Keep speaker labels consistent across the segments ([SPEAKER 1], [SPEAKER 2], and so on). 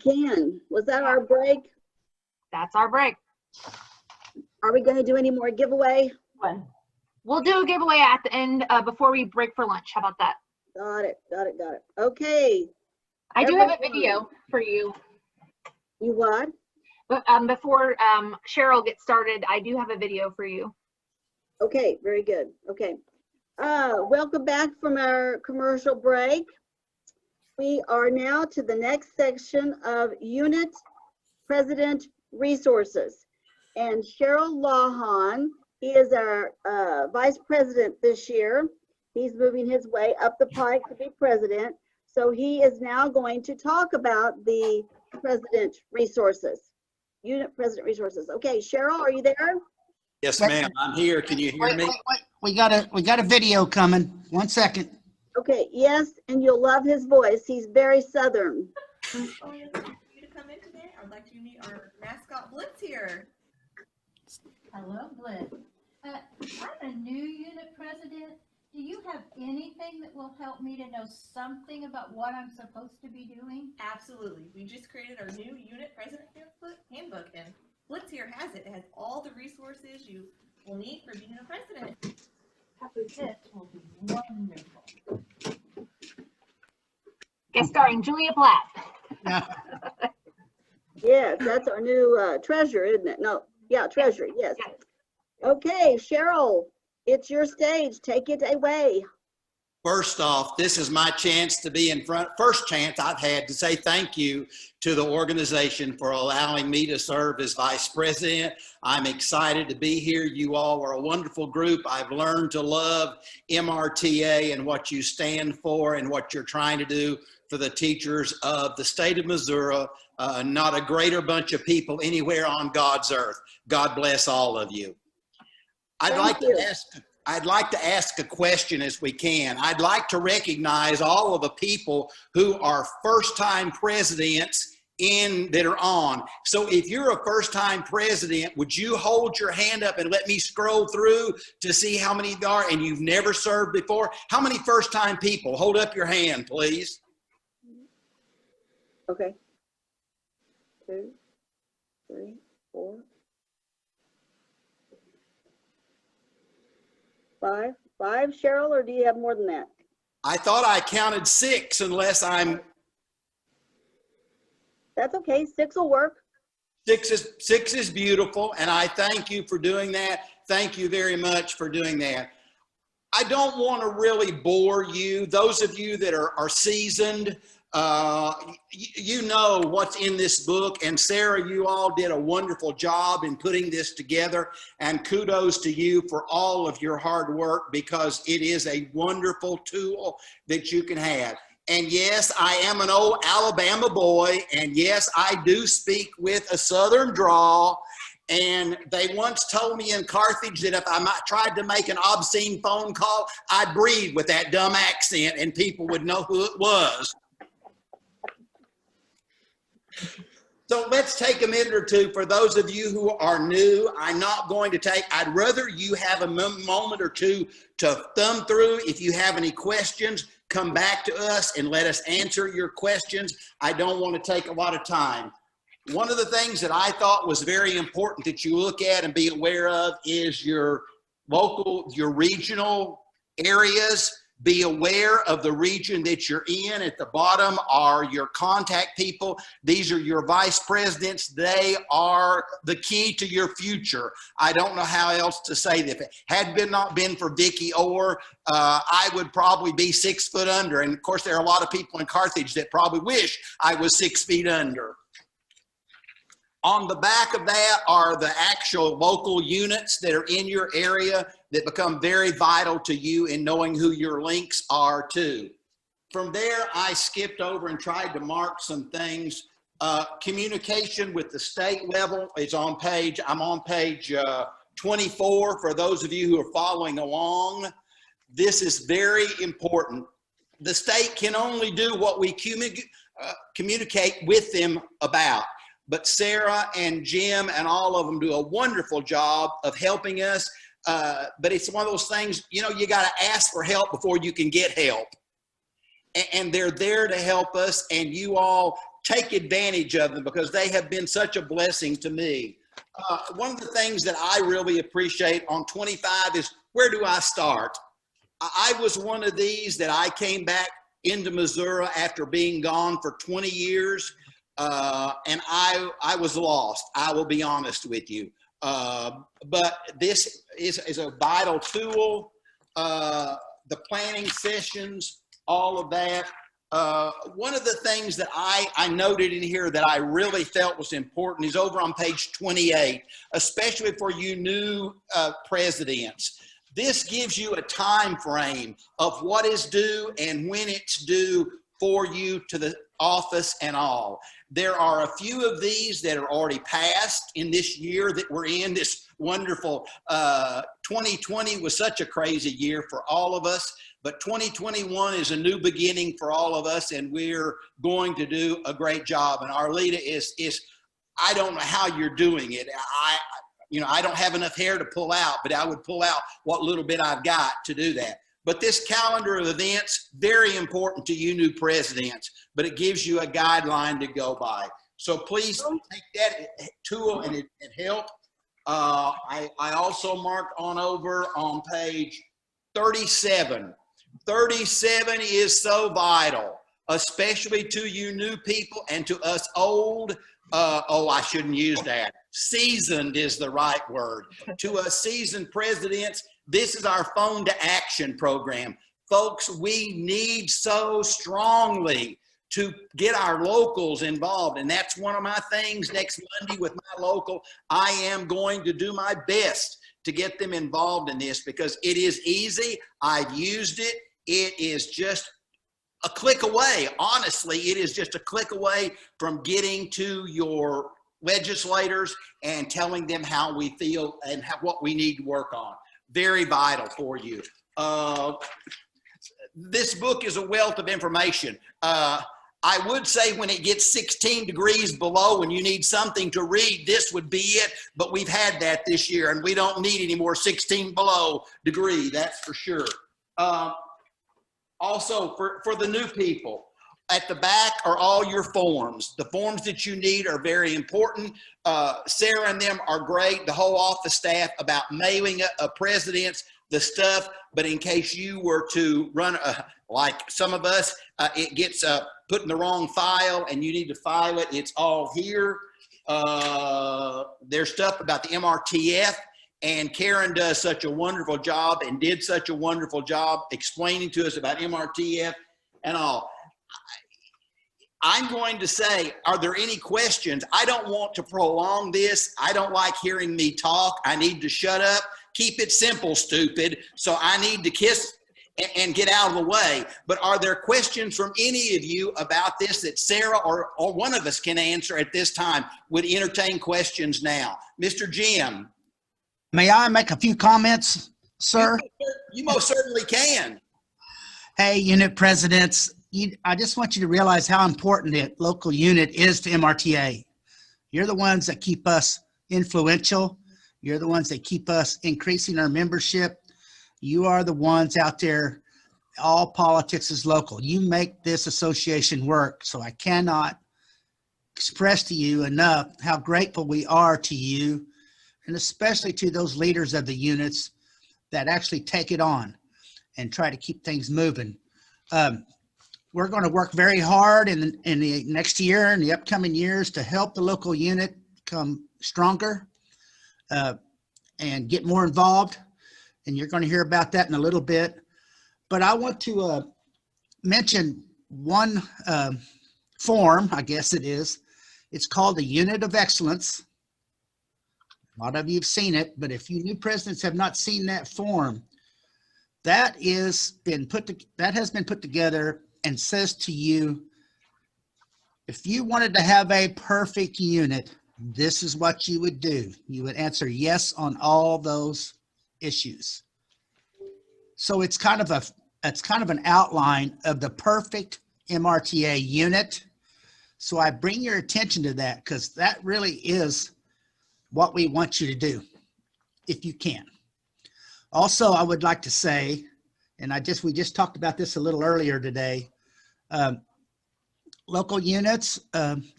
[SPEAKER 1] can. Was that our break?
[SPEAKER 2] That's our break.
[SPEAKER 1] Are we going to do any more giveaway?
[SPEAKER 2] When? We'll do a giveaway at the end before we break for lunch. How about that?
[SPEAKER 1] Got it. Okay.
[SPEAKER 2] I do have a video for you.
[SPEAKER 1] You what?
[SPEAKER 2] But before Cheryl gets started, I do have a video for you.
[SPEAKER 1] Okay, very good. Okay. Welcome back from our commercial break. We are now to the next section of Unit President Resources. And Cheryl Lawhon, he is our Vice President this year. He's moving his way up the pike to be President. So he is now going to talk about the President Resources, Unit President Resources. Okay, Cheryl, are you there?
[SPEAKER 3] Yes, ma'am. I'm here. Can you hear me?
[SPEAKER 4] Wait. We got a video coming. 1 second.
[SPEAKER 1] Okay, yes, and you'll love his voice. He's very Southern.
[SPEAKER 5] Oh, yes, I'd like you to come in today. I would like you to meet our mascot Blitz here.
[SPEAKER 6] Hello, Blitz. I'm a new unit president. Do you have anything that will help me to know something about what I'm supposed to be doing?
[SPEAKER 5] Absolutely. We just created our new unit president handbook, and Blitz here has it. It has all the resources you will need for being a president.
[SPEAKER 6] This will be wonderful.
[SPEAKER 2] Guest starring Julia Platt.
[SPEAKER 1] Yes, that's our new treasurer, isn't it? No, yeah, treasurer, yes. Okay, Cheryl, it's your stage. Take it away.
[SPEAKER 3] First off, this is my chance to be in front. First chance I've had to say thank you to the organization for allowing me to serve as Vice President. I'm excited to be here. You all are a wonderful group. I've learned to love MRTA and what you stand for and what you're trying to do for the teachers of the state of Missouri. Not a greater bunch of people anywhere on God's earth. God bless all of you. I'd like to ask a question as we can. I'd like to recognize all of the people who are first-time presidents that are on. So if you're a first-time president, would you hold your hand up and let me scroll through to see how many there are and you've never served before? How many first-time people? Hold up your hand, please.
[SPEAKER 1] Okay. 2, 3, 4. 5, Cheryl, or do you have more than that?
[SPEAKER 3] I thought I counted 6 unless I'm...
[SPEAKER 1] That's okay, 6 will work.
[SPEAKER 3] 6 is beautiful, and I thank you for doing that. Thank you very much for doing that. I don't want to really bore you. Those of you that are seasoned, you know what's in this book, and Sarah, you all did a wonderful job in putting this together, and kudos to you for all of your hard work, because it is a wonderful tool that you can have. And yes, I am an old Alabama boy, and yes, I do speak with a Southern drawl. And they once told me in Carthage that if I tried to make an obscene phone call, I'd breathe with that dumb accent and people would know who it was. So let's take a minute or two for those of you who are new. I'd rather you have a moment or two to thumb through. If you have any questions, come back to us and let us answer your questions. I don't want to take a lot of time. One of the things that I thought was very important that you look at and be aware of is your regional areas. Be aware of the region that you're in. At the bottom are your contact people. These are your vice presidents. They are the key to your future. I don't know how else to say that. If it had not been for Vicki Orr, I would probably be 6 foot under. And of course, there are a lot of people in Carthage that probably wish I was 6 feet under. On the back of that are the actual local units that are in your area that become very vital to you in knowing who your links are to. From there, I skipped over and tried to mark some things. Communication with the state level is on page, I'm on page 24 for those of you who are following along. This is very important. The state can only do what we communicate with them about. But Sarah and Jim and all of them do a wonderful job of helping us. But it's one of those things, you know, you got to ask for help before you can get help. And they're there to help us. And you all take advantage of them because they have been such a blessing to me. One of the things that I really appreciate on 25 is, where do I start? I was one of these that I came back into Missouri after being gone for 20 years. And I was lost. I will be honest with you. But this is a vital tool. The planning sessions, all of that. One of the things that I noted in here that I really felt was important is over on page 28, especially for you new presidents. This gives you a time frame of what is due and when it's due for you to the office and all. There are a few of these that are already passed in this year that we're in. This wonderful 2020 was such a crazy year for all of us, but 2021 is a new beginning for all of us, and we're going to do a great job. And Arlita is I don't know how you're doing it. I don't have enough hair to pull out, but I would pull out what little bit I've got to do that. But this calendar of events, very important to you new presidents, but it gives you a guideline to go by. So please take that tool and it help. I also marked on over on page 37. 37 is so vital, especially to you new people and to us old. I shouldn't use that. Seasoned is the right word. To us seasoned presidents, this is our phone to action program. Folks, we need so strongly to get our locals involved. And that's one of my things next Monday with my local. I am going to do my best to get them involved in this because it is easy. I've used it. It is just a click away. Honestly, it is just a click away from getting to your legislators and telling them how we feel and what we need to work on. Very vital for you. This book is a wealth of information. I would say when it gets 16 degrees below and you need something to read, this would be it, but we've had that this year and we don't need any more 16 below degree, that's for sure. Also, for the new people, at the back are all your forms. The forms that you need are very important. Sarah and them are great, the whole office staff, about mailing presidents the stuff, but in case you were to run, like some of us, it gets put in the wrong file and you need to file it, it's all here. There's stuff about the MRTA. And Karen does such a wonderful job and did such a wonderful job explaining to us about MRTF and all. I'm going to say, are there any questions? I don't want to prolong this. I don't like hearing me talk. I need to shut up. Keep it simple, stupid. So I need to kiss and get out of the way. But are there questions from any of you about this that Sarah or one of us can answer at this time? Would entertain questions now. Mr. Jim.
[SPEAKER 4] May I make a few comments, sir?
[SPEAKER 3] You most certainly can.
[SPEAKER 4] Hey, unit presidents, I just want you to realize how important the local unit is to MRTA. You're the ones that keep us influential. You're the ones that keep us increasing our membership. You are the ones out there. All politics is local. You make this association work. So I cannot express to you enough how grateful we are to you, and especially to those leaders of the units that actually take it on and try to keep things moving. We're going to work very hard in the next year and the upcoming years to help the local unit become stronger and get more involved. And you're going to hear about that in a little bit. But I want to mention one form, I guess it is. It's called the Unit of Excellence. A lot of you have seen it, but if you new presidents have not seen that form, that has been put together and says to you, if you wanted to have a perfect unit, this is what you would do. You would answer yes on all those issues. So it's kind of an outline of the perfect MRTA unit. So I bring your attention to that because that really is what we want you to do, if you can. Also, I would like to say, and we just talked about this a little earlier today, local units,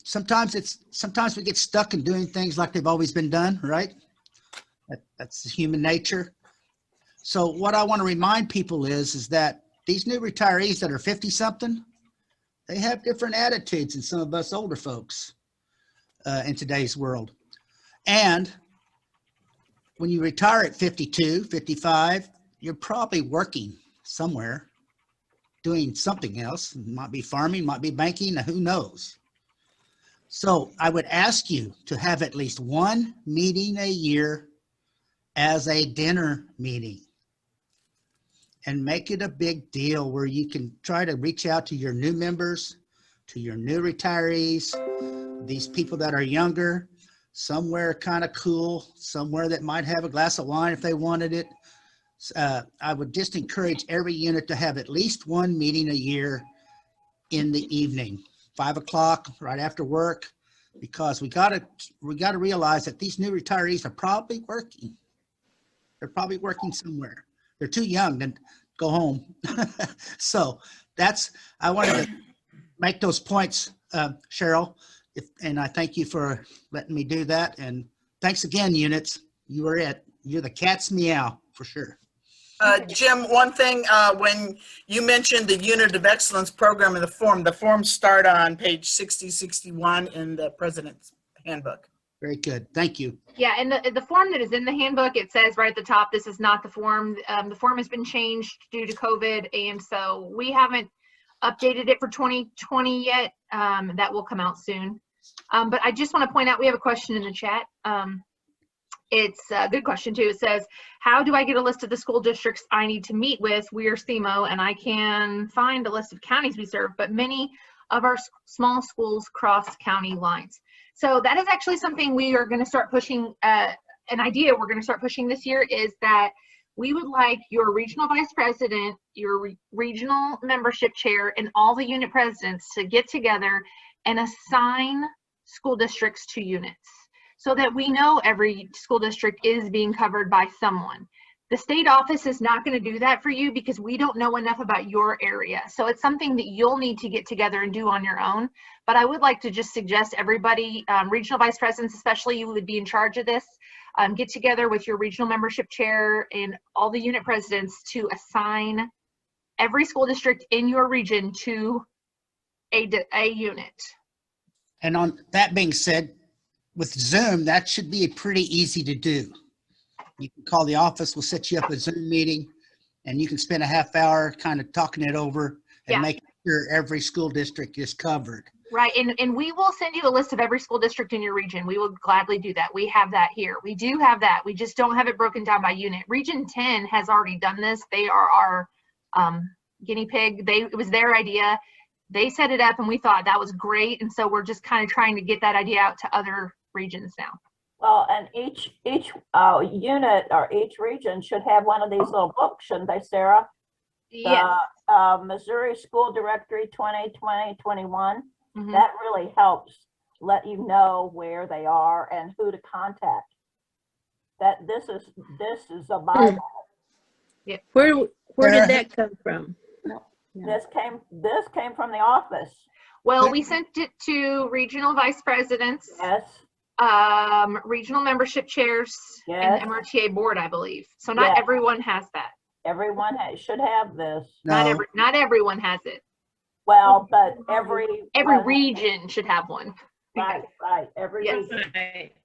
[SPEAKER 4] sometimes we get stuck in doing things like they've always been done, right? That's human nature. So what I want to remind people is that these new retirees that are 50 something, they have different attitudes than some of us older folks in today's world. And when you retire at 52, 55, you're probably working somewhere, doing something else. It might be farming, might be banking, who knows? So I would ask you to have at least one meeting a year as a dinner meeting, and make it a big deal where you can try to reach out to your new members, to your new retirees, these people that are younger, somewhere kind of cool, somewhere that might have a glass of wine if they wanted it. I would just encourage every unit to have at least one meeting a year in the evening, 5 o'clock, right after work, because we gotta realize that these new retirees are probably working. They're probably working somewhere. They're too young to go home. So I wanted to make those points, Cheryl, and I thank you for letting me do that. And thanks again, units. You are it. You're the cat's meow for sure.
[SPEAKER 7] Jim, one thing, when you mentioned the Unit of Excellence program in the forms start on page 60, 61 in the President's Handbook.
[SPEAKER 4] Very good. Thank you.
[SPEAKER 2] Yeah, and the form that is in the handbook, it says right at the top, this is not the form. The form has been changed due to COVID, and so we haven't updated it for 2020 yet. That will come out soon. But I just want to point out, we have a question in the chat. It's a good question too. It says, how do I get a list of the school districts I need to meet with? We are SEMO, and I can find a list of counties we serve, but many of our small schools cross county lines. So that is actually something we are going to start pushing. An idea we're going to start pushing this year is that we would like your regional vice president, your regional membership chair, and all the unit presidents to get together and assign school districts to units so that we know every school district is being covered by someone. The state office is not going to do that for you because we don't know enough about your area. So it's something that you'll need to get together and do on your own. But I would like to just suggest everybody, regional vice presidents especially, you would be in charge of this, get together with your regional membership chair and all the unit presidents to assign every school district in your region to a unit.
[SPEAKER 4] And on that being said, with Zoom, that should be pretty easy to do. You can call the office, we'll set you up a Zoom meeting, and you can spend a half hour kind of talking it over and making sure every school district is covered.
[SPEAKER 2] Right, and we will send you a list of every school district in your region. We will gladly do that. We have that here. We do have that. We just don't have it broken down by unit. Region 10 has already done this. They are our guinea pig. It was their idea. They set it up, and we thought that was great. And so we're just kind of trying to get that idea out to other regions now.
[SPEAKER 8] Well, and each unit or each region should have one of these little books, shouldn't they, Sarah?
[SPEAKER 2] Yes.
[SPEAKER 8] Missouri School Directory 2020-21.
[SPEAKER 2] Mhm.
[SPEAKER 8] That really helps let you know where they are and who to contact. That this is a Bible.
[SPEAKER 9] Where did that come from?
[SPEAKER 8] This came from the office.
[SPEAKER 2] Well, we sent it to regional vice presidents,
[SPEAKER 8] Yes.
[SPEAKER 2] regional membership chairs,
[SPEAKER 8] Yes.
[SPEAKER 2] and MRTA board, I believe. So not
[SPEAKER 8] Yes.
[SPEAKER 2] everyone has that.
[SPEAKER 8] Everyone should have this.
[SPEAKER 4] No,
[SPEAKER 2] Not everyone has it.
[SPEAKER 8] Well, but every
[SPEAKER 2] Region should have one.
[SPEAKER 8] right, every
[SPEAKER 2] Yes.
[SPEAKER 8] region.
[SPEAKER 9] Right.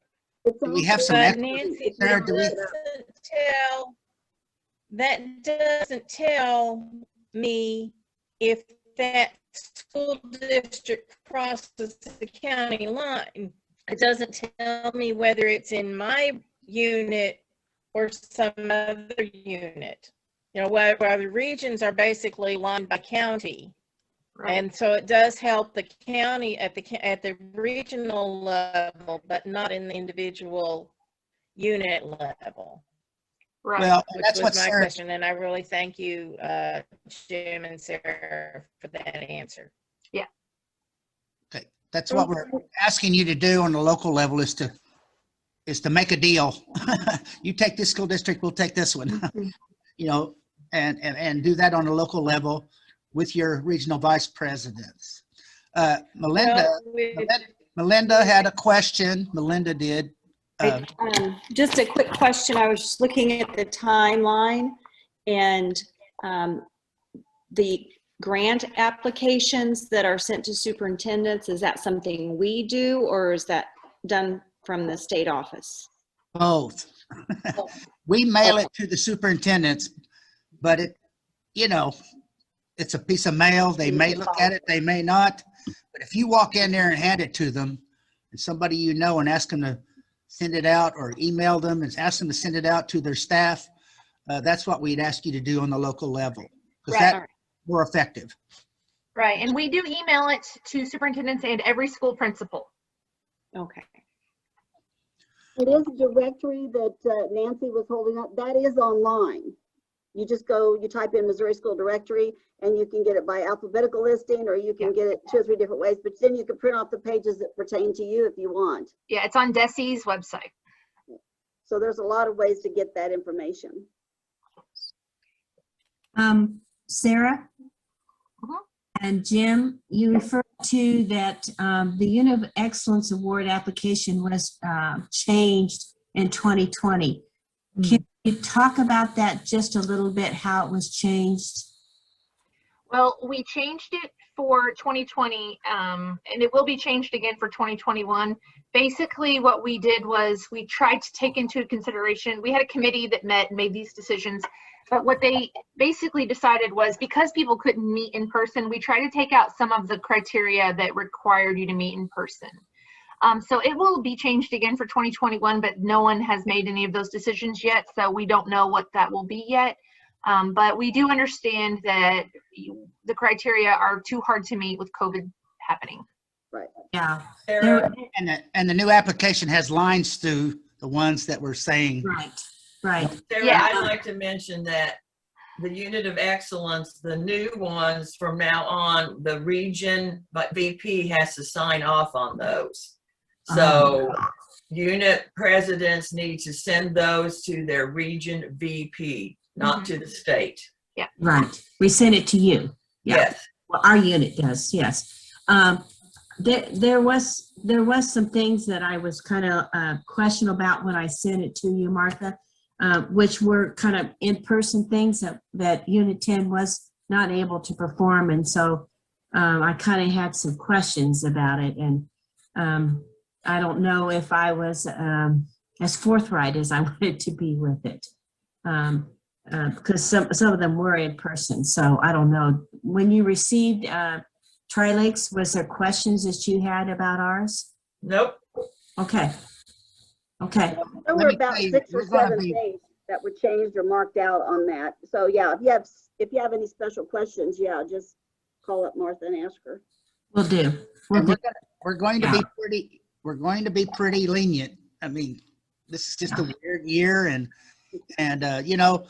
[SPEAKER 4] we have some
[SPEAKER 9] But
[SPEAKER 4] extras.
[SPEAKER 9] Nancy,
[SPEAKER 4] Sarah, do we-
[SPEAKER 9] that doesn't tell me if that school district crosses the county line. It doesn't tell me whether it's in my unit or some other unit. You know, where the regions are basically lined by county.
[SPEAKER 2] Right.
[SPEAKER 9] And so it does help the county at the regional level, but not in the individual unit level.
[SPEAKER 2] Right.
[SPEAKER 4] Well,
[SPEAKER 9] Which
[SPEAKER 4] that's what
[SPEAKER 9] was my
[SPEAKER 4] Sarah,
[SPEAKER 9] question, and I really thank you, Jim and Sarah, for that answer.
[SPEAKER 4] okay, that's what we're asking you to do on the local level is to make a deal. You take this school district, we'll take this one. You know, and do that on a local level with your regional vice presidents. Melinda, Melinda had a question. Melinda did.
[SPEAKER 10] Just a quick question. I was just looking at the timeline and the grant applications that are sent to superintendents, is that something we do or is that done from the state office?
[SPEAKER 4] Both. We mail it to the superintendents, but it, you know, it's a piece of mail. They may look at it, they may not. But if you walk in there and hand it to them, and somebody you know, and ask them to send it out, or email them and ask them to send it out to their staff, that's what we'd ask you to do on the local level, because that's more effective.
[SPEAKER 2] Right, and we do email it to superintendents and every school principal.
[SPEAKER 10] Okay.
[SPEAKER 1] It is a directory that Nancy was holding up. That is online. You just go, you type in Missouri School Directory, and you can get it by alphabetical listing, or you can get it 2 or 3 different ways, but then you can print off the pages that pertain to you if you want.
[SPEAKER 2] Yeah, it's on DESE's website.
[SPEAKER 1] So there's a lot of ways to get that information.
[SPEAKER 11] Sarah and Jim, you referred to that the Unit of Excellence Award application was changed in 2020. Can you talk about that just a little bit, how it was changed?
[SPEAKER 2] Well, we changed it for 2020, and it will be changed again for 2021. Basically, what we did was we tried to take into consideration, we had a committee that met and made these decisions, but what they basically decided was, because people couldn't meet in person, we tried to take out some of the criteria that required you to meet in person. So it will be changed again for 2021, but no one has made any of those decisions yet, so we don't know what that will be yet. But we do understand that the criteria are too hard to meet with COVID happening.
[SPEAKER 1] Right.
[SPEAKER 11] Yeah.
[SPEAKER 4] And the new application has lines through the ones that we're saying.
[SPEAKER 11] Right. Right.
[SPEAKER 12] Sarah,
[SPEAKER 2] Yeah.
[SPEAKER 12] I'd like to mention that the Unit of Excellence, the new ones from now on, the region but VP has to sign off on those. So unit presidents need to send those to their region VP, not to the state.
[SPEAKER 2] Yeah.
[SPEAKER 11] Right. We sent it to you. Yeah.
[SPEAKER 12] Yes.
[SPEAKER 11] Well, our unit does, yes. There was some things that I was kind of questionable about when I sent it to you, Martha, which were kind of in-person things that Unit 10 was not able to perform. And so I kind of had some questions about it. And I don't know if I was as forthright as I wanted to be with it. Because some of them were in person. So I don't know. When you received Tri-Lakes, was there questions that you had about ours?
[SPEAKER 12] Nope.
[SPEAKER 11] Okay. Okay.
[SPEAKER 1] There were about 6 or 7 things that were changed or marked out on that. So yeah, if you have any special questions, yeah, just call up Martha and ask her.
[SPEAKER 11] Will do.
[SPEAKER 4] We're going to be pretty lenient. I mean, this is just a weird year, and you know,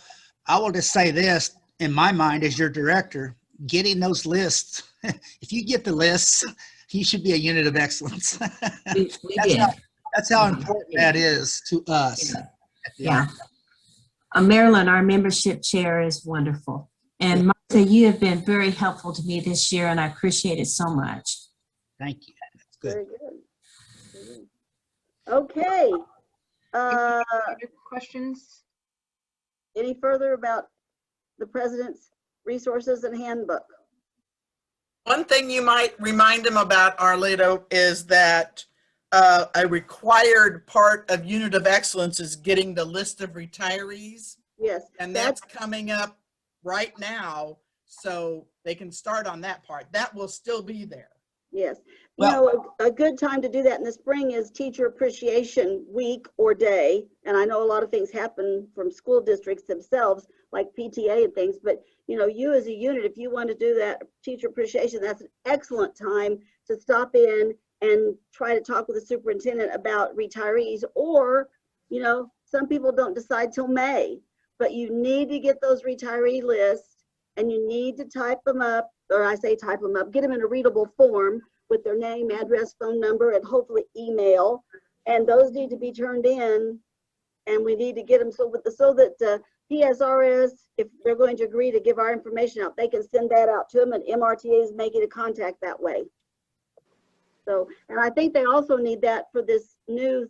[SPEAKER 4] I will just say this, in my mind as your director, getting those lists, if you get the lists, you should be a unit of excellence. That's how important that is to us.
[SPEAKER 11] Yeah. Marilyn, our membership chair, is wonderful. And Martha, you have been very helpful to me this year, and I appreciate it so much.
[SPEAKER 4] Thank you. That's good.
[SPEAKER 1] Very good. Okay.
[SPEAKER 2] Other questions?
[SPEAKER 1] Any further about the president's resources and handbook?
[SPEAKER 7] One thing you might remind them about, Arlito, is that a required part of Unit of Excellence is getting the list of retirees.
[SPEAKER 1] Yes.
[SPEAKER 7] And that's coming up right now, so they can start on that part. That will still be there.
[SPEAKER 1] Yes. You know, a good time to do that in the spring is Teacher Appreciation Week or Day. And I know a lot of things happen from school districts themselves, like PTA and things, but you know, you as a unit, if you want to do that Teacher Appreciation, that's an excellent time to stop in and try to talk with the superintendent about retirees. Or, you know, some people don't decide till May, but you need to get those retiree lists and you need to type them up, or I say type them up, get them in a readable form with their name, address, phone number, and hopefully email. And those need to be turned in, and we need to get them so that PSRS, if they're going to agree to give our information out, they can send that out to them, and MRTA is making a contact that way. So, and I think they also need that for this new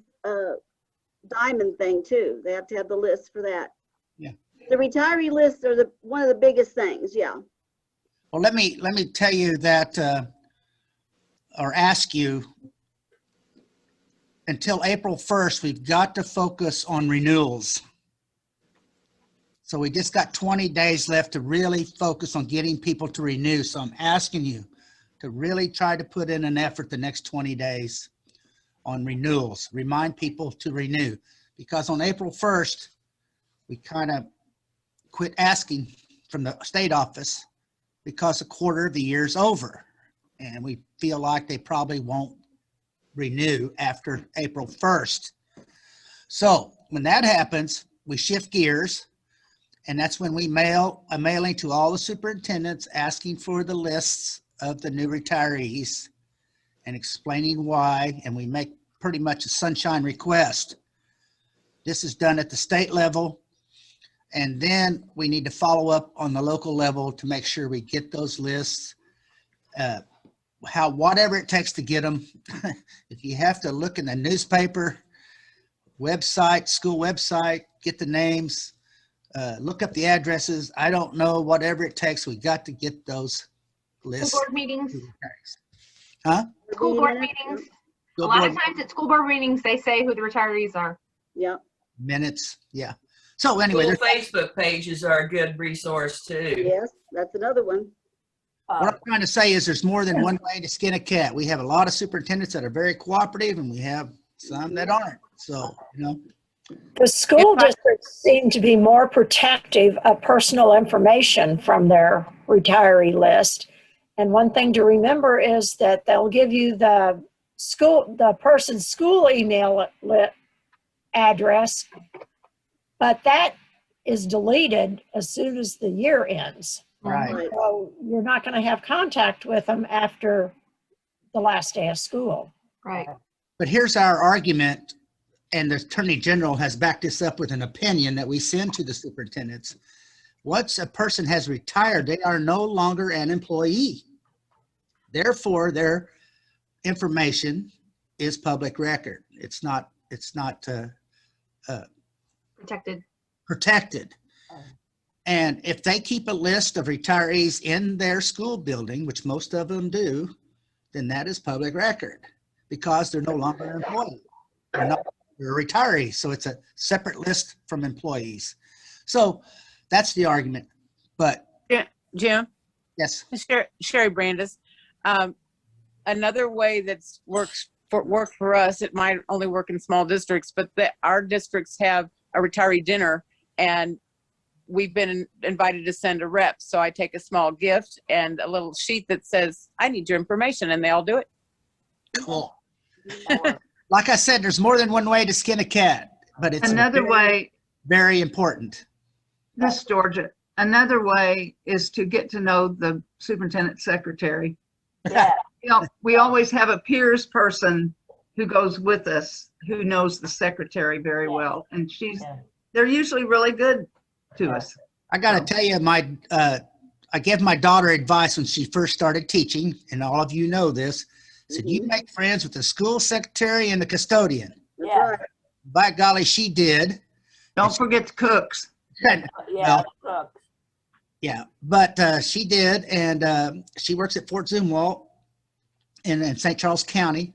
[SPEAKER 1] diamond thing too. They have to have the list for that.
[SPEAKER 4] Yeah.
[SPEAKER 1] The retiree lists are one of the biggest things. Yeah.
[SPEAKER 4] Well, let me tell you that, or ask you, until April 1st, we've got to focus on renewals. So we just got 20 days left to really focus on getting people to renew. So I'm asking you to really try to put in an effort the next 20 days on renewals. Remind people to renew, because on April 1st, we kind of quit asking from the state office because a quarter of the year's over. And we feel like they probably won't renew after April 1st. So when that happens, we shift gears, and that's when we mail a mailing to all the superintendents asking for the lists of the new retirees and explaining why, and we make pretty much a sunshine request. This is done at the state level, and then we need to follow up on the local level to make sure we get those lists, whatever it takes to get them. If you have to look in the newspaper, website, school website, get the names, look up the addresses. I don't know, whatever it takes, we got to get those lists.
[SPEAKER 2] School board meetings.
[SPEAKER 4] Huh?
[SPEAKER 2] School board meetings. A lot of times at school board meetings, they say who the retirees are.
[SPEAKER 1] Yeah.
[SPEAKER 4] Minutes, yeah. So anyway,
[SPEAKER 12] School Facebook pages are a good resource too.
[SPEAKER 1] Yes, that's another one.
[SPEAKER 4] what I'm trying to say is there's more than one way to skin a cat. We have a lot of superintendents that are very cooperative, and we have some that aren't. So, you know.
[SPEAKER 13] The school districts seem to be more protective of personal information from their retiree list. And one thing to remember is that they'll give you the person's school email address, but that is deleted as soon as the year ends.
[SPEAKER 4] Right.
[SPEAKER 13] So you're not going to have contact with them after the last day of school.
[SPEAKER 2] Right.
[SPEAKER 4] But here's our argument, and the Attorney General has backed this up with an opinion that we send to the superintendents. Once a person has retired, they are no longer an employee. Therefore, their information is public record. It's not protected. And if they keep a list of retirees in their school building, which most of them do, then that is public record because they're no longer an employee. They're a retiree, so it's a separate list from employees. So that's the argument. But
[SPEAKER 14] Jim?
[SPEAKER 4] Yes.
[SPEAKER 14] Sherry Brandis. Another way that's worked for us, it might only work in small districts, but our districts have a retiree dinner, and we've been invited to send a rep. So I take a small gift and a little sheet that says, I need your information, and they all do it.
[SPEAKER 4] Cool. Like I said, there's more than one way to skin a cat, but it's
[SPEAKER 15] another way.
[SPEAKER 4] Very important.
[SPEAKER 15] This Georgia. Another way is to get to know the superintendent secretary.
[SPEAKER 8] Yeah.
[SPEAKER 15] You know, we always have a peers person who goes with us who knows the secretary very well, and they're usually really good to us.
[SPEAKER 4] I got to tell you, I gave my daughter advice when she first started teaching, and all of you know this. I said, you make friends with the school secretary and the custodian.
[SPEAKER 8] Yeah.
[SPEAKER 4] By golly, she did.
[SPEAKER 15] Don't forget the cooks.
[SPEAKER 8] Yeah, cooks.
[SPEAKER 4] Yeah, but she did, and she works at Fort Zumwalt in St. Charles County.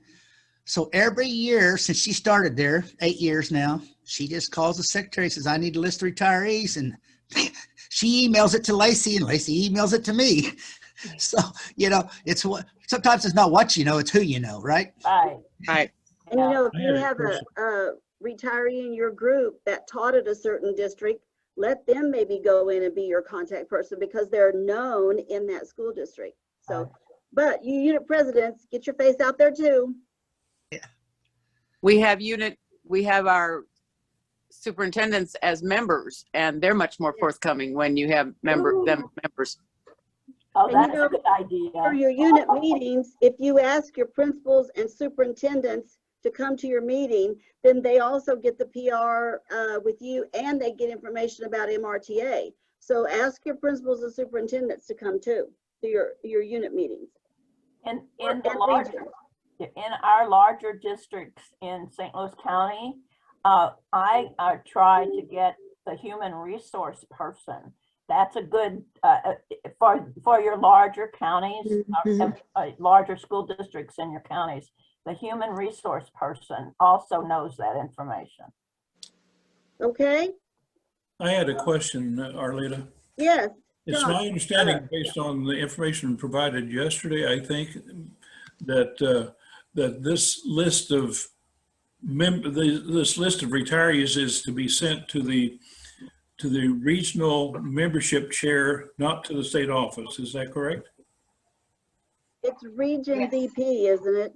[SPEAKER 4] So every year since she started there, 8 years now, she just calls the secretary and says, I need a list of retirees, and she emails it to Lacey, and Lacey emails it to me. So, you know, sometimes it's not what you know, it's who you know, right?
[SPEAKER 14] Right.
[SPEAKER 1] And you know, if you have a retiree in your group that taught at a certain district, let them maybe go in and be your contact person because they're known in that school district. So, but you unit presidents, get your face out there too.
[SPEAKER 14] Yeah. We have our superintendents as members, and they're much more forthcoming when you have members.
[SPEAKER 8] Oh,
[SPEAKER 1] And
[SPEAKER 8] that's a good idea.
[SPEAKER 1] For your unit meetings, if you ask your principals and superintendents to come to your meeting, then they also get the PR with you, and they get information about MRTA. So ask your principals and superintendents to come too, to your unit meetings.
[SPEAKER 8] In in our larger districts in St. Louis County, I try to get the human resource person. That's a good, for your larger counties, larger school districts in your counties. The human resource person also knows that information.
[SPEAKER 1] Okay,
[SPEAKER 16] I had a question, Arleta.
[SPEAKER 1] yes.
[SPEAKER 16] It's
[SPEAKER 1] John.
[SPEAKER 16] my understanding, based on the information provided yesterday, I think, that that this list of retirees is to be sent to the regional membership chair, not to the state office. Is that correct?
[SPEAKER 1] It's Region VP, isn't it?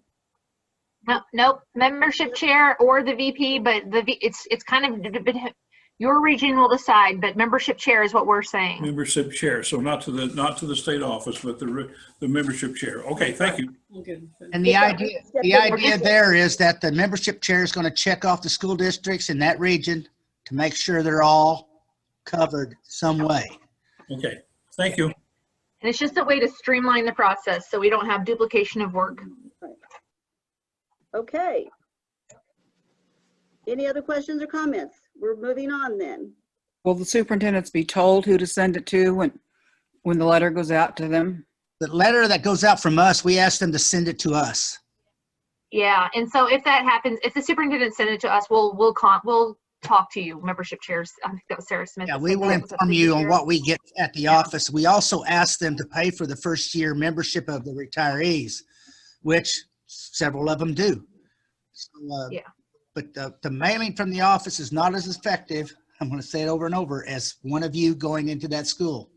[SPEAKER 2] No, nope, membership chair or the VP, but it's kind of your region will decide, but membership chair is what we're saying.
[SPEAKER 16] Membership chair, so not to the state office, but the membership chair. Okay, thank you.
[SPEAKER 4] And the idea there is that the membership chair is going to check off the school districts in that region to make sure they're all covered some way.
[SPEAKER 16] Okay, thank you.
[SPEAKER 2] And it's just a way to streamline the process so we don't have duplication of work.
[SPEAKER 1] Okay. Any other questions or comments? We're moving on then.
[SPEAKER 17] Will the superintendents be told who to send it to when the letter goes out to them?
[SPEAKER 4] The letter that goes out from us, we ask them to send it to us.
[SPEAKER 2] Yeah, and so if that happens, if the superintendent send it to us, we'll talk to you, membership chairs. I think that was Sarah Smith.
[SPEAKER 4] Yeah, we will inform you on what we get at the office. We also ask them to pay for the first year membership of the retirees, which several of them do. So,
[SPEAKER 2] yeah.
[SPEAKER 4] But the mailing from the office is not as effective, I'm going to say it over and over, as one of you going into that school.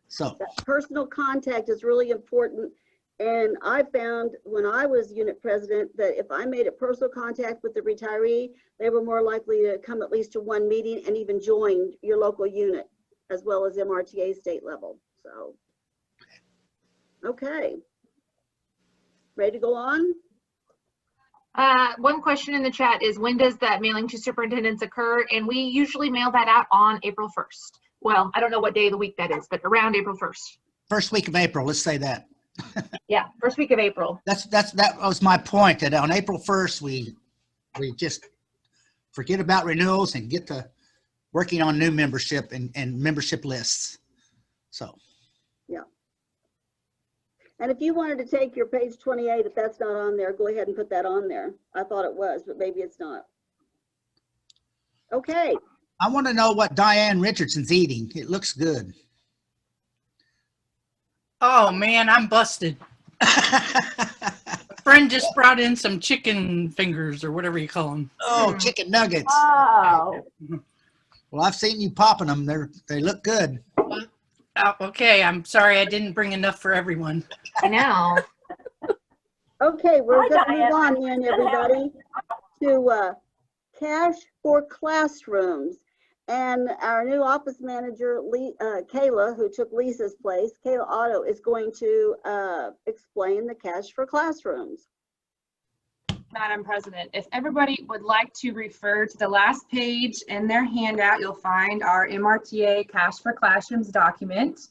[SPEAKER 4] So
[SPEAKER 1] that personal contact is really important. And I found when I was unit president that if I made a personal contact with the retiree, they were more likely to come at least to one meeting and even join your local unit as well as MRTA state level. So, okay. Ready to go on?
[SPEAKER 2] One question in the chat is, when does that mailing to superintendents occur? And we usually mail that out on April 1st. Well, I don't know what day of the week that is, but around April 1st.
[SPEAKER 4] First week of April, let's say that.
[SPEAKER 2] Yeah, first week of April.
[SPEAKER 4] That was my point, that on April 1st, we just forget about renewals and get to working on new membership and membership lists. So.
[SPEAKER 1] Yeah. And if you wanted to take your page 28, if that's not on there, go ahead and put that on there. I thought it was, but maybe it's not. Okay.
[SPEAKER 4] I want to know what Diane Richardson's eating. It looks good.
[SPEAKER 18] Oh man, I'm busted. A friend just brought in some chicken fingers or whatever you call them.
[SPEAKER 4] Oh, chicken nuggets.
[SPEAKER 8] Oh.
[SPEAKER 4] Well, I've seen you popping them. They look good.
[SPEAKER 18] Oh, okay, I'm sorry I didn't bring enough for everyone.
[SPEAKER 2] I know.
[SPEAKER 1] Okay, we're going to move on then, everybody, to cash for classrooms. And our new office manager, Kayla, who took Lisa's place, Kayla Otto, is going to explain the cash for classrooms.
[SPEAKER 19] Madam President, if everybody would like to refer to the last page in their handout, you'll find our MRTA Cash for Classrooms document.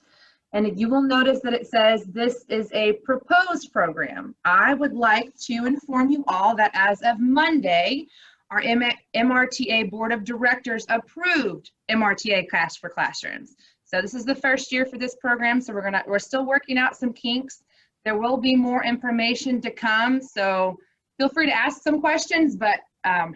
[SPEAKER 19] And you will notice that it says this is a proposed program. I would like to inform you all that as of Monday, our MRTA Board of Directors approved MRTA Cash for Classrooms. So this is the first year for this program, so we're still working out some kinks. There will be more information to come, so feel free to ask some questions, but on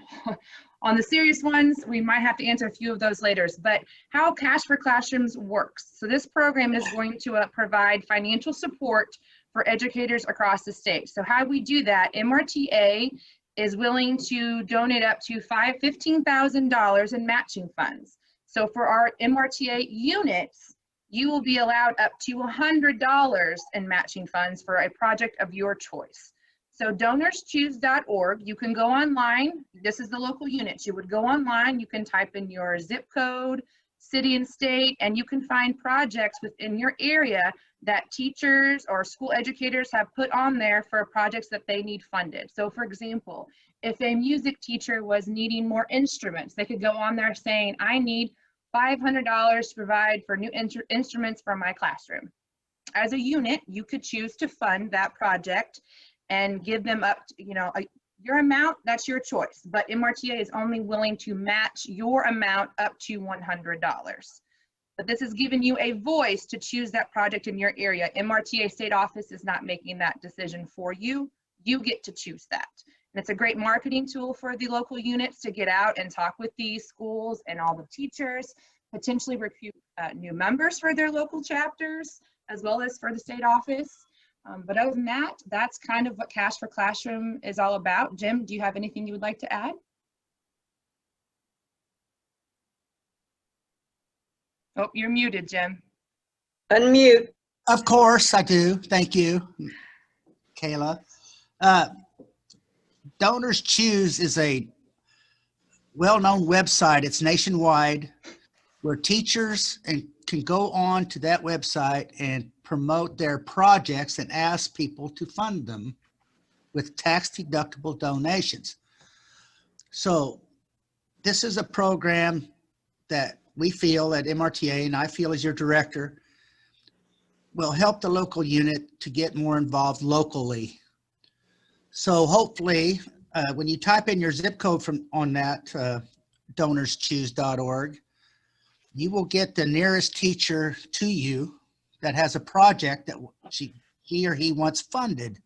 [SPEAKER 19] the serious ones, we might have to answer a few of those later. But how Cash for Classrooms works. So this program is going to provide financial support for educators across the state. So how we do that, MRTA is willing to donate up to $15,000 in matching funds. So for our MRTA units, you will be allowed up to $100 in matching funds for a project of your choice. So donorschoose.org, you can go online. This is the local units. You would go online, you can type in your zip code, city and state, and you can find projects within your area that teachers or school educators have put on there for projects that they need funded. So for example, if a music teacher was needing more instruments, they could go on there saying, I need $500 to provide for new instruments for my classroom. As a unit, you could choose to fund that project, and give them up, your amount, that's your choice. But MRTA is only willing to match your amount up to $100. But this is giving you a voice to choose that project in your area. MRTA state office is not making that decision for you. You get to choose that. And it's a great marketing tool for the local units to get out and talk with these schools and all the teachers, potentially recruit new members for their local chapters, as well as for the state office. But other than that, that's kind of what Cash for Classroom is all about. Jim, do you have anything you would like to add? Oh, you're muted, Jim.
[SPEAKER 4] Unmute. Of course I do. Thank you, Kayla. Donors Choose is a well-known website. It's nationwide where teachers can go on to that website and promote their projects and ask people to fund them with tax-deductible donations. So this is a program that we feel at MRTA, and I feel as your director, will help the local unit to get more involved locally. So hopefully, when you type in your zip code on that donorschoose.org, you will get the nearest teacher to you that has a project that he or he wants funded.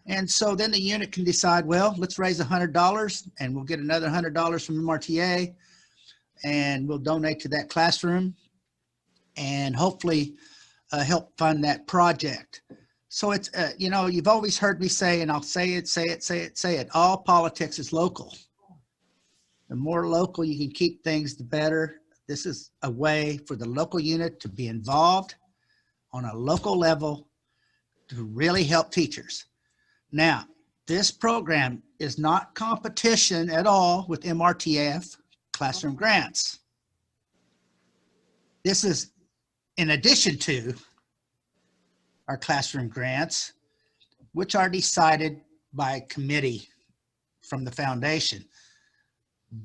[SPEAKER 4] And so then the unit can decide, well, let's raise $100 and we'll get another $100 from MRTA and we'll donate to that classroom and hopefully help fund that project. So it's, you've always heard me say, and I'll say it, all politics is local. The more local you can keep things, the better. This is a way for the local unit to be involved on a local level to really help teachers. Now, this program is not competition at all with MRTF classroom grants. This is in addition to our classroom grants, which are decided by committee from the foundation.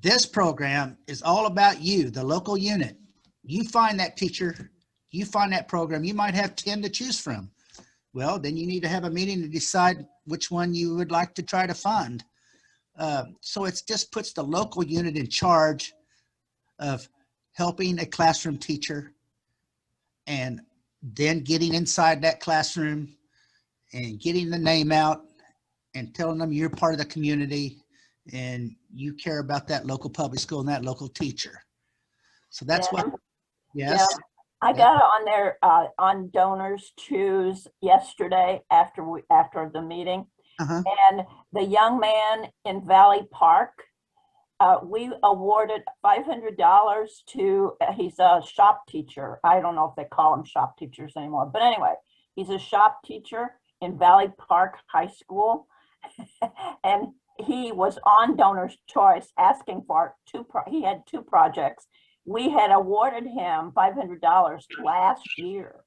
[SPEAKER 4] This program is all about you, the local unit. You find that teacher, you find that program, you might have 10 to choose from. Well, then you need to have a meeting to decide which one you would like to try to fund. So it just puts the local unit in charge of helping a classroom teacher and then getting inside that classroom and getting the name out and telling them you're part of the community and you care about that local public school and that local teacher. So that's what, yes.
[SPEAKER 8] Yeah. I got on there on Donors Choose yesterday after the meeting. And the young man in Valley Park, we awarded $500 to, he's a shop teacher. I don't know if they call them shop teachers anymore, but anyway, he's a shop teacher in Valley Park High School. And he was on Donor's Choice asking for he had two projects. We had awarded him $500 last year.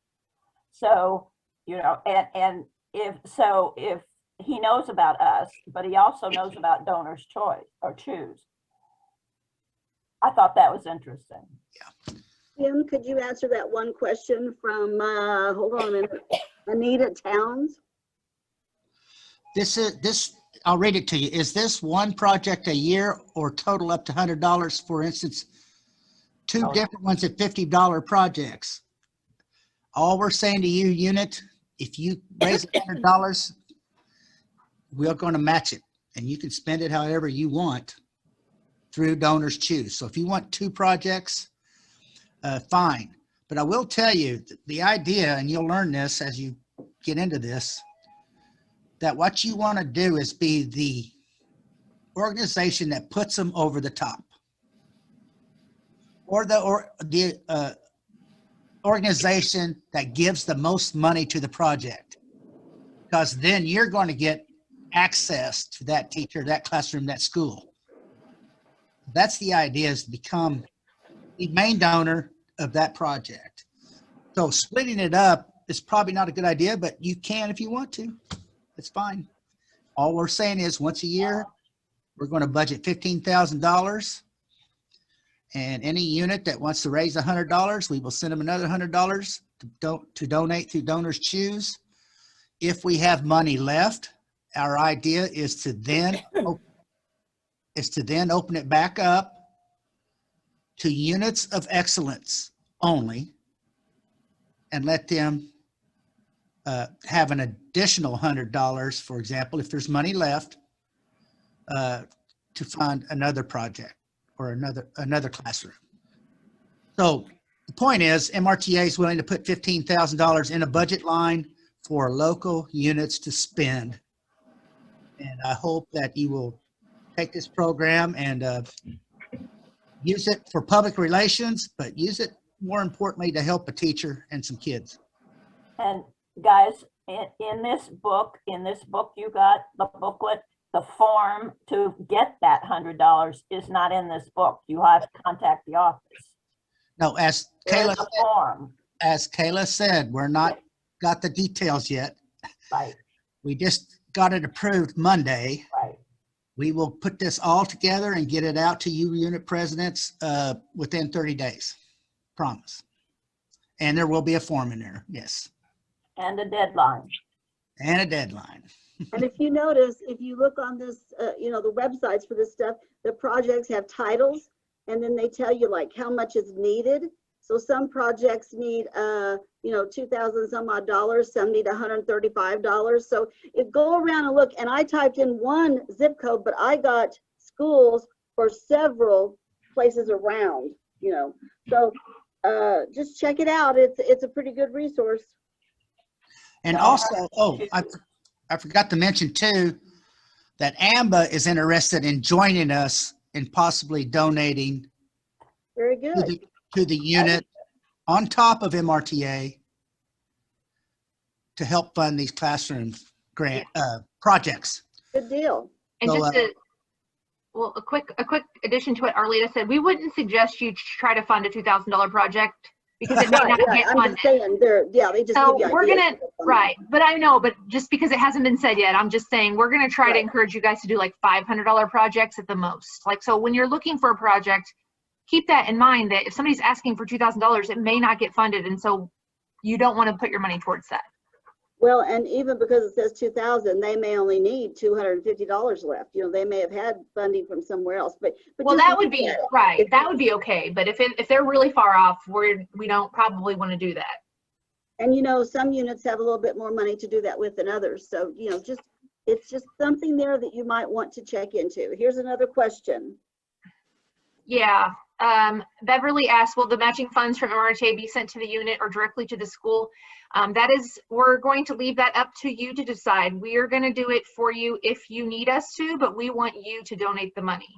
[SPEAKER 8] So, and if he knows about us, but he also knows about Donor's Choice or Choose. I thought that was interesting.
[SPEAKER 1] Yeah. Jim, could you answer that one question from, hold on a minute, Anita Towns?
[SPEAKER 4] I'll read it to you. Is this one project a year or total up to $100? For instance, two different ones at $50 projects. All we're saying to you, unit, if you raise $100, we're going to match it, and you can spend it however you want through Donors Choose. So if you want two projects, fine. But I will tell you the idea, and you'll learn this as you get into this, that what you want to do is be the organization that puts them over the top, or the organization that gives the most money to the project, because then you're going to get access to that teacher, that classroom, that school. That's the idea, is to become the main donor of that project. So splitting it up is probably not a good idea, but you can if you want to. It's fine. All we're saying is once a year, we're going to budget $15,000. And any unit that wants to raise $100, we will send them another $100 to donate through Donors Choose. if we have money left, our idea is to then open it back up to units of excellence only and let them have an additional $100, for example, if there's money left, to fund another project or another classroom. So the point is, MRTA is willing to put $15,000 in a budget line for local units to spend. And I hope that you will take this program and use it for public relations, but use it more importantly to help a teacher and some kids.
[SPEAKER 8] And guys, in this book you got, the booklet, the form to get that $100 is not in this book. You have to contact the office.
[SPEAKER 4] No, as
[SPEAKER 8] There's
[SPEAKER 4] Kayla said, we're not got the details yet.
[SPEAKER 8] Right.
[SPEAKER 4] We just got it approved Monday.
[SPEAKER 8] Right.
[SPEAKER 4] We will put this all together and get it out to you unit presidents within 30 days. Promise. And there will be a form in there. Yes.
[SPEAKER 8] And a deadline.
[SPEAKER 4] And a deadline.
[SPEAKER 1] And if you notice, if you look on this, the websites for this stuff, the projects have titles, and then they tell you like how much is needed. So some projects need, 2,000 some odd dollars, some need $135. So go around and look, and I typed in one zip code, but I got schools for several places around, So just check it out. It's a pretty good resource.
[SPEAKER 4] And also, I forgot to mention too, that AMBA is interested in joining us in possibly donating
[SPEAKER 1] very good
[SPEAKER 4] to the unit on top of MRTA to help fund these classroom grant projects.
[SPEAKER 1] Good deal.
[SPEAKER 2] And
[SPEAKER 4] So,
[SPEAKER 2] a quick addition to what Arleta said, we wouldn't suggest you try to fund a $2,000 project because it may not get
[SPEAKER 1] I'm
[SPEAKER 2] funded.
[SPEAKER 1] just saying, they just
[SPEAKER 2] So
[SPEAKER 1] give you
[SPEAKER 2] we're
[SPEAKER 1] ideas.
[SPEAKER 2] right, but I know, but just because it hasn't been said yet, I'm just saying we're gonna try to encourage you guys to do like $500 projects at the most. Like, so when you're looking for a project, keep that in mind that if somebody's asking for $2,000, it may not get funded, and so you don't want to put your money towards that.
[SPEAKER 1] Well, and even because it says 2,000, they may only need $250 left. They may have had funding from somewhere else. But
[SPEAKER 2] Well,
[SPEAKER 1] just
[SPEAKER 2] that would be right. That would be okay. But if they're really far off, we don't probably want to do that.
[SPEAKER 1] And some units have a little bit more money to do that with than others. So it's just something there that you might want to check into. Here's another question.
[SPEAKER 2] Yeah. Beverly asked, will the matching funds from MRTA be sent to the unit or directly to the school? We're going to leave that up to you to decide. We are going to do it for you if you need us to, but we want you to donate the money.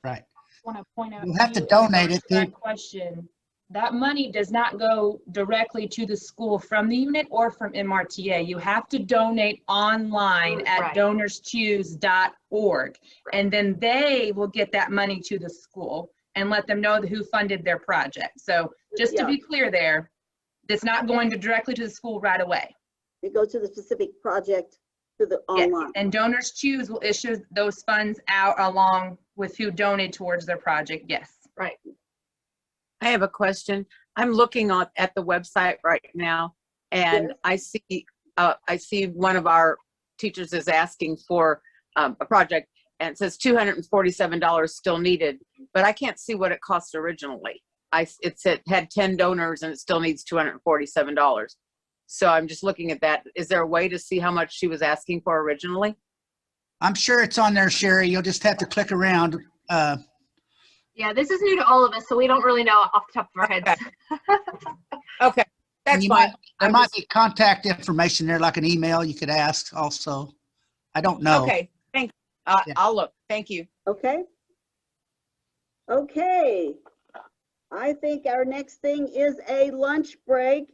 [SPEAKER 4] Right.
[SPEAKER 19] I want to point out
[SPEAKER 4] You have to donate it.
[SPEAKER 19] that question. That money does not go directly to the school from the unit or from MRTA. You have to donate online at donorschoose.org, and then they will get that money to the school and let them know who funded their project. So just to be clear there, it's not going directly to the school right away.
[SPEAKER 1] It goes to the specific project to the online.
[SPEAKER 19] And Donors Choose will issue those funds out along with who donated towards their project. Yes.
[SPEAKER 2] Right.
[SPEAKER 14] I have a question. I'm looking at the website right now, and I see one of our teachers is asking for a project, and it says $247 still needed, but I can't see what it cost originally. It said had 10 donors and it still needs $247. So I'm just looking at that. Is there a way to see how much she was asking for originally?
[SPEAKER 4] I'm sure it's on there, Sherry. You'll just have to click around.
[SPEAKER 2] Yeah, this is new to all of us, so we don't really know off the top of our heads.
[SPEAKER 14] Okay, that's fine.
[SPEAKER 4] There might be contact information there, like an email you could ask also. I don't know.
[SPEAKER 14] Okay, thank you. I'll look. Thank you.
[SPEAKER 1] Okay. Okay. I think our next thing is a lunch break.